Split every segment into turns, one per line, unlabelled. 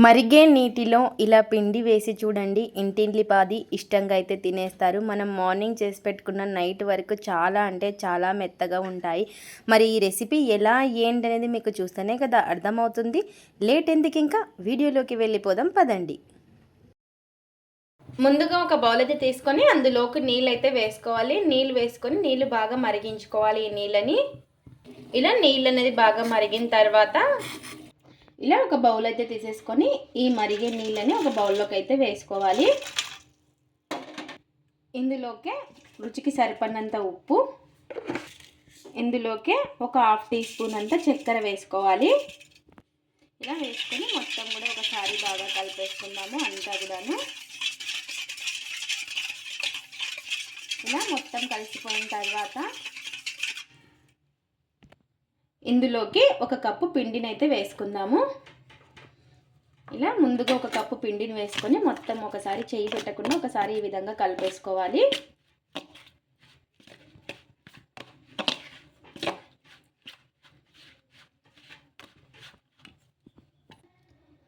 మరిగే నీటిలో ఇలా పిండి వేసి చూడండి, ఇంటిల్లిపాది ఇష్టంగా అయితే తినేస్తారు. మనం మార్నింగ్ చేసి పెట్టుకున్న నైట్ వరకు చాలా అంటే చాలా మెత్తగా ఉంటాయి. మరి ఈ రెసిపీ ఎలా ఏంటనేది మీకు చూస్తేనే కదా అర్థమవుతుంది. లేట్ ఎందుకు, ఇంకా వీడియోలోకి వెళ్ళిపోదాం పదండి. ముందుగా ఒక బౌల్ అయితే తీసుకొని అందులోకి నీళ్ళు అయితే వేసుకోవాలి. నీళ్ళు వేసుకొని నీళ్ళు బాగా మరిగించుకోవాలి. ఈ నీళ్ళని ఇలా నీళ్ళు అనేది బాగా మరిగిన తర్వాత ఇలా ఒక బౌల్ అయితే తీసేసుకొని ఈ మరిగే నీళ్ళని ఒక బౌల్లోకి అయితే వేసుకోవాలి. ఇందులోకే రుచికి సరిపడినంత ఉప్పు, ఇందులోకే ఒక 1/2 టీ స్పూన్ అంత చక్కెర వేసుకోవాలి. ఇలా వేసుకొని మొత్తం కూడా ఒకసారి బాగా కలిపేసుకుందాము. అంతా కూడాను ఇలా మొత్తం కలిసిపోయిన తర్వాత ఇందులోకి 1 కప్పు పిండిని అయితే వేసుకుందాము. ఇలా ముందుగా 1 కప్పు పిండిని వేసుకొని మొత్తం ఒకసారి చేయి పెట్టకుండా ఒకసారి ఈ విధంగా కలిపేసుకోవాలి.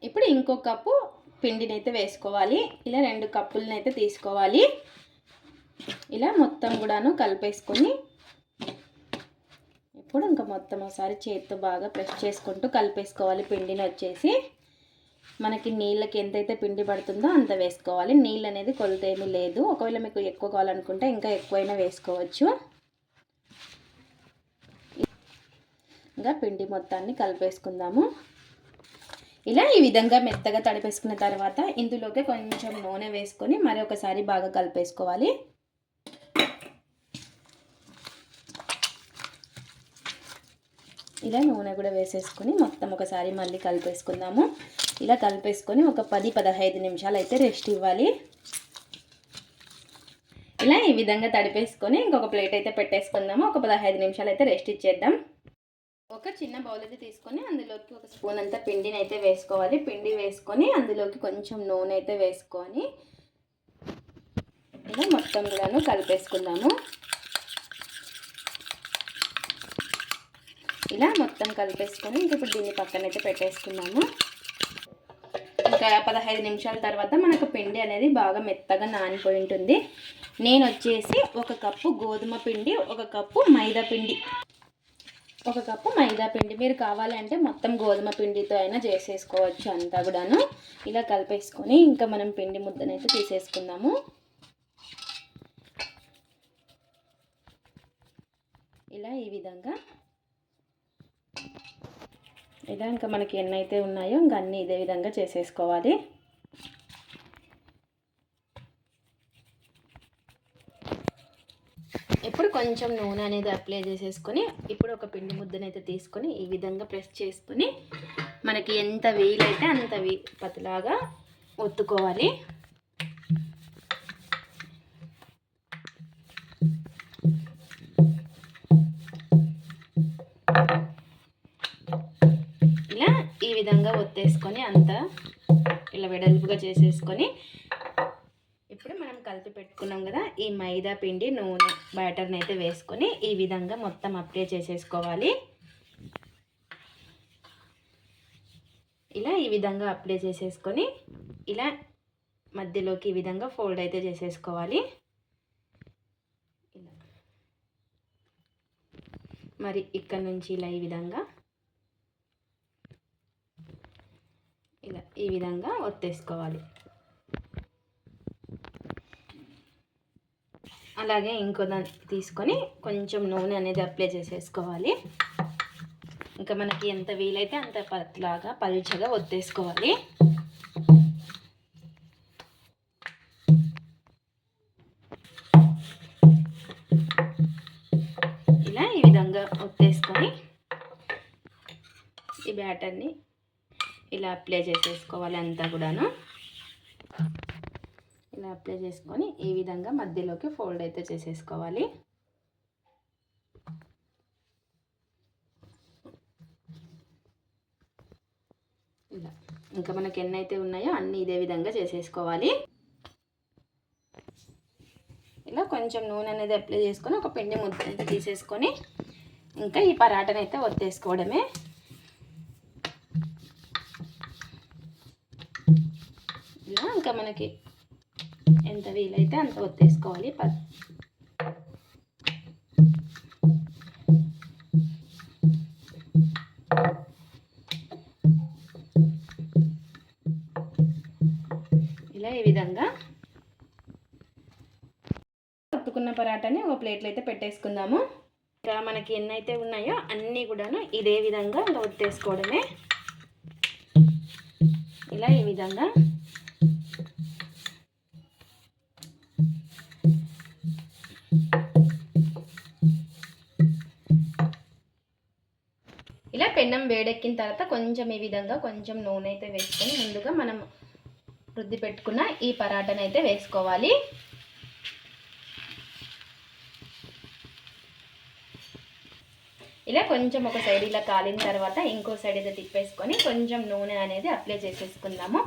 ఇప్పుడు ఇంకొక కప్పు పిండిని అయితే వేసుకోవాలి. ఇలా 2 కప్పులను అయితే తీసుకోవాలి. ఇలా మొత్తం కూడాను కలిపేసుకొని ఇప్పుడు ఇంకా మొత్తం ఒకసారి చేతితో బాగా ప్రెస్ చేసుకుంటూ కలిపేసుకోవాలి. పిండిని వచ్చేసి మనకి నీళ్ళకి ఎంతైతే పిండి పడుతుందో అంత వేసుకోవాలి. నీళ్ళు అనేది కొలత ఏమీ లేదు. ఒకవేళ మీకు ఎక్కువ కావాలనుకుంటే ఇంకా ఎక్కువైనా వేసుకోవచ్చు. ఇంకా పిండి మొత్తాన్ని కలిపేసుకుందాము. ఇలా ఈ విధంగా మెత్తగా తడిపేసుకున్న తర్వాత ఇందులోకి కొంచెం నూనె వేసుకొని మరి ఒకసారి బాగా కలిపేసుకోవాలి. ఇలా నూనె కూడా వేసేసుకొని మొత్తం ఒకసారి మళ్ళీ కలిపేసుకుందాము. ఇలా కలిపేసుకొని ఒక 10-15 నిమిషాలు అయితే రెస్ట్ ఇవ్వాలి. ఇలా ఈ విధంగా తడిపేసుకొని ఇంకొక ప్లేట్ అయితే పెట్టేసుకుందాము. ఒక 15 నిమిషాలు అయితే రెస్ట్ ఇచ్చేద్దాం. ఒక చిన్న బౌల్ అయితే తీసుకొని అందులోకి 1 స్పూన్ అంతా పిండిని అయితే వేసుకోవాలి. పిండి వేసుకొని అందులోకి కొంచెం నూనె అయితే వేసుకొని ఇలా మొత్తం కూడాను కలిపేసుకుందాము. ఇలా మొత్తం కలిపేసుకొని ఇప్పుడు దీన్ని పక్కనైతే పెట్టేసుకున్నాము. ఇంకా 15 నిమిషాల తర్వాత మనకు పిండి అనేది బాగా మెత్తగా నానిపోయి ఉంటుంది. నేను వచ్చేసి 1 కప్పు గోధుమ పిండి, 1 కప్పు మైదా పిండి, 1 కప్పు మైదా పిండి. మీరు కావాలంటే మొత్తం గోధుమ పిండితో అయినా చేసేసుకోవచ్చు. అంతా కూడాను ఇలా కలిపేసుకొని ఇంకా మనం పిండి ముద్దనైతే తీసేసుకుందాము. ఇలా ఈ విధంగా ఇలా ఇంకా మనకి ఎన్నైతే ఉన్నాయో ఇంకా అన్నీ ఇదే విధంగా చేసేసుకోవాలి. ఇప్పుడు కొంచెం నూనె అనేది అప్లై చేసేసుకొని ఇప్పుడు ఒక పిండి ముద్దనైతే తీసుకొని ఈ విధంగా ప్రెస్ చేసుకొని మనకి ఎంత వీలైతే అంత పతలాగా ఒత్తుకోవాలి. ఈ విధంగా ఒత్తేసుకొని అంతా ఇలా వెడల్పుగా చేసేసుకొని ఇప్పుడు మనం కలిపి పెట్టుకున్నాం కదా ఈ మైదా పిండి నూనె బ్యాటర్ని అయితే వేసుకొని ఈ విధంగా మొత్తం అప్లై చేసేసుకోవాలి. ఇలా ఈ విధంగా అప్లై చేసేసుకొని ఇలా మధ్యలోకి ఈ విధంగా ఫోల్డ్ అయితే చేసేసుకోవాలి. ఇలా మరి ఇక్కడ నుంచి ఇలా ఈ విధంగా ఇలా ఈ విధంగా ఒత్తేసుకోవాలి. అలాగే ఇంకో దాన్ని తీసుకొని కొంచెం నూనె అనేది అప్లై చేసేసుకోవాలి. ఇంకా మనకి ఎంత వీలైతే అంత పతలాగా పలుచగా ఒత్తేసుకోవాలి. ఇలా ఈ విధంగా ఒత్తేసుకొని ఈ బ్యాటర్ని ఇలా అప్లై చేసేసుకోవాలి. అంతా కూడాను ఇలా అప్లై చేసుకొని ఈ విధంగా మధ్యలోకి ఫోల్డ్ అయితే చేసేసుకోవాలి. ఇలా ఇంకా మనకి ఎన్నైతే ఉన్నాయో అన్నీ ఇదే విధంగా చేసేసుకోవాలి. ఇలా కొంచెం నూనె అనేది అప్లై చేసుకొని ఒక పిండి ముద్ద అయితే తీసేసుకొని ఇంకా ఈ పరాటనైతే ఒత్తేసుకోవడమే. ఇంకా మనకి ఎంత వీలైతే అంత ఒత్తేసుకోవాలి. ఇలా ఈ విధంగా ఒత్తుకున్న పరాటాని ఒక ప్లేట్లో అయితే పెట్టేసుకుందాము. ఇంకా మనకి ఎన్నైతే ఉన్నాయో అన్నీ కూడాను ఇదే విధంగా ఇంకా ఒత్తేసుకోవడమే. ఇలా ఈ విధంగా ఇలా పెన్నం వేడెక్కిన తర్వాత కొంచెం ఈ విధంగా కొంచెం నూనె అయితే వేసుకొని ముందుగా మనం రుద్ది పెట్టుకున్న ఈ పరాటాని అయితే వేసుకోవాలి. ఇలా కొంచెం ఒక సైడ్ ఇలా కాలిన తర్వాత ఇంకో సైడ్ అయితే తిప్పేసుకొని కొంచెం నూనె అనేది అప్లై చేసేసుకుందాము.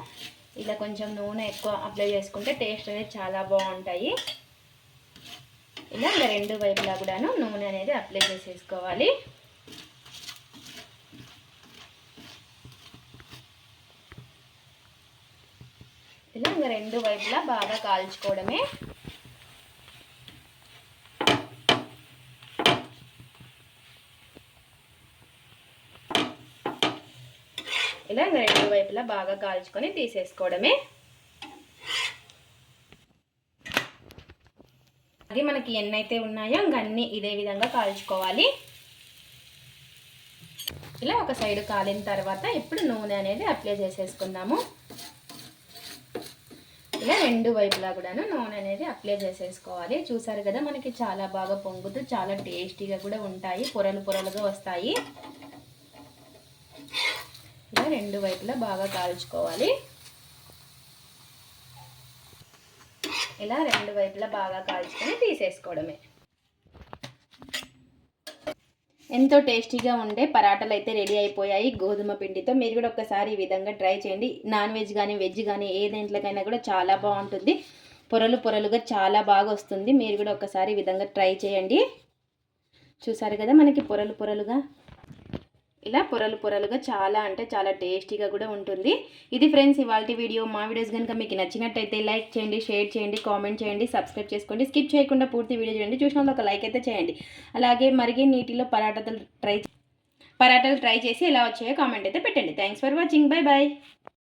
ఇలా కొంచెం నూనె ఎక్కువ అప్లై చేసుకుంటే టేస్ట్ అనేది చాలా బాగుంటాయి. ఇలా రెండు వైపులా కూడాను నూనె అనేది అప్లై చేసేసుకోవాలి. ఇలా రెండు వైపులా బాగా కాల్చుకోవడమే. ఇలా రెండు వైపులా బాగా కాల్చుకొని తీసేసుకోవడమే. అది మనకి ఎన్నైతే ఉన్నాయో అన్నీ ఇదే విధంగా కాల్చుకోవాలి. ఇలా ఒక సైడ్ కాలిన తర్వాత ఇప్పుడు నూనె అనేది అప్లై చేసేసుకుందాము. ఇలా రెండు వైపులా కూడాను నూనె అనేది అప్లై చేసేసుకోవాలి. చూసారు కదా మనకి చాలా బాగా పొంగుతూ చాలా టేస్టీగా కూడా ఉంటాయి, పొరలు పొరలుగా వస్తాయి. ఇలా రెండు వైపులా బాగా కాల్చుకోవాలి. ఇలా రెండు వైపులా బాగా కాల్చుకొని తీసేసుకోవడమే. ఎంతో టేస్టీగా ఉండే పరాటాలు అయితే రెడీ అయిపోయాయి గోధుమ పిండితో. మీరు కూడా ఒకసారి ఈ విధంగా ట్రై చేయండి. నాన్ వెజ్ కానీ వెజ్ కానీ ఏ దేంట్లోకైనా కూడా చాలా బాగుంటుంది. పొరలు పొరలుగా చాలా బాగా వస్తుంది. మీరు కూడా ఒకసారి ఈ విధంగా ట్రై చేయండి. చూసారు కదా మనకి పొరలు పొరలుగా ఇలా పొరలు పొరలుగా చాలా అంటే చాలా టేస్టీగా కూడా ఉంటుంది. ఇది ఫ్రెండ్స్ ఇవాల్టి వీడియో. మా వీడియోస్ కనుక మీకు నచ్చినట్టయితే లైక్ చేయండి, షేర్ చేయండి, కామెంట్ చేయండి, సబ్స్క్రైబ్ చేసుకోండి. స్కిప్ చేయకుండా పూర్తి వీడియో చేయండి. చూసిన వాళ్ళు ఒక లైక్ అయితే చేయండి. అలాగే మరిగే నీటిలో పరాటాలు ట్రై చేసి ఎలా వచ్చాయో కామెంట్ అయితే పెట్టండి. Thanks for watching. Bye bye.